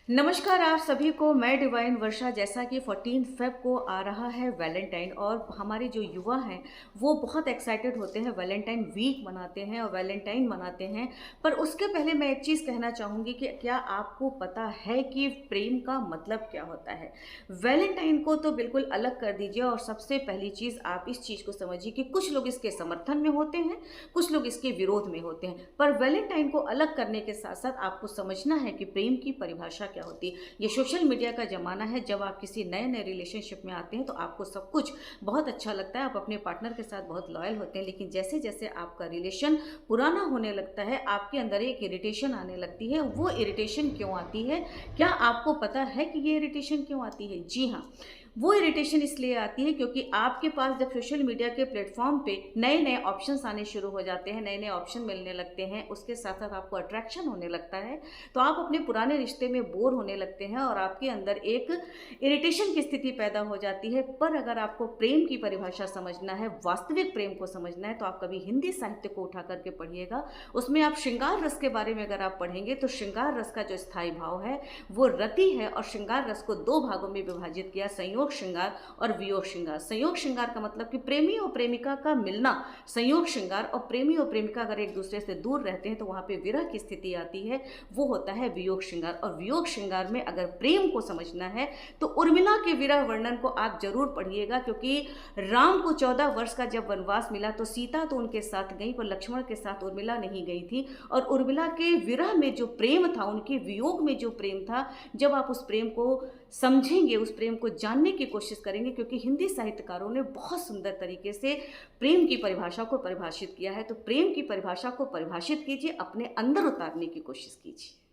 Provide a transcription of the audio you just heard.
नमस्कार आप सभी को। मैं डिवाइन वर्षा। जैसा कि 14 फेब को आ रहा है वैलेंटाइन, और हमारे जो युवा हैं वो बहुत एक्साइटेड होते हैं, वैलेंटाइन वीक मनाते हैं और वैलेंटाइन मनाते हैं। पर उसके पहले मैं एक चीज़ कहना चाहूँगी कि क्या आपको पता है कि प्रेम का मतलब क्या होता है। वैलेंटाइन को तो बिल्कुल अलग कर दीजिए, और सबसे पहली चीज़ आप इस चीज़ को समझिए कि कुछ लोग इसके समर्थन में होते हैं, कुछ लोग इसके विरोध में होते हैं। पर वैलेंटाइन को अलग करने के साथ साथ आपको समझना है कि प्रेम की परिभाषा क्या होती है। ये सोशल मीडिया का ज़माना है, जब आप किसी नए नए रिलेशनशिप में आते हैं तो आपको सब कुछ बहुत अच्छा लगता है, आप अपने पार्टनर के साथ बहुत लॉयल होते हैं। लेकिन जैसे जैसे आपका रिलेशन पुराना होने लगता है, आपके अंदर एक इरिटेशन आने लगती है। वो इरिटेशन क्यों आती है? क्या आपको पता है कि ये इरिटेशन क्यों आती है? जी हाँ, वो इरिटेशन इसलिए आती है क्योंकि आपके पास जब सोशल मीडिया के प्लेटफॉर्म पे नए नए ऑप्शंस आने शुरू हो जाते हैं, नए नए ऑप्शन मिलने लगते हैं, उसके साथ साथ आपको अट्रैक्शन होने लगता है, तो आप अपने पुराने रिश्ते में बोर होने लगते हैं और आपके अंदर एक इरिटेशन की स्थिति पैदा हो जाती है। पर अगर आपको प्रेम की परिभाषा समझना है, वास्तविक प्रेम को समझना है, तो आप कभी हिंदी साहित्य को उठा करके पढ़िएगा। उसमें आप श्रृंगार रस के बारे में अगर आप पढ़ेंगे तो श्रृंगार रस का जो स्थायी भाव है वो रति है, और श्रृंगार रस को दो भागों में विभाजित किया, संयोग श्रृंगार और वियोग श्रृंगार। संयोग श्रृंगार का मतलब कि प्रेमी और प्रेमिका का मिलना, संयोग श्रृंगार। और प्रेमी और प्रेमिका अगर एक दूसरे से दूर रहते हैं तो वहां पे विरह की स्थिति आती है, वो होता है वियोग श्रृंगार। और वियोग श्रृंगार में अगर प्रेम को समझना है तो उर्मिला के विरह वर्णन को आप जरूर पढ़िएगा, क्योंकि राम को 14 वर्ष का जब वनवास मिला तो सीता तो उनके साथ गई, पर लक्ष्मण के साथ उर्मिला नहीं गई थी। और उर्मिला के विरह में जो प्रेम था, उनके वियोग में जो प्रेम था, जब आप उस प्रेम को समझेंगे, उस प्रेम को जानने की कोशिश करेंगे, क्योंकि हिंदी साहित्यकारों ने बहुत सुंदर तरीके से प्रेम की परिभाषा को परिभाषित किया है। तो प्रेम की परिभाषा को परिभाषित कीजिए, अपने अंदर उतारने की कोशिश कीजिए।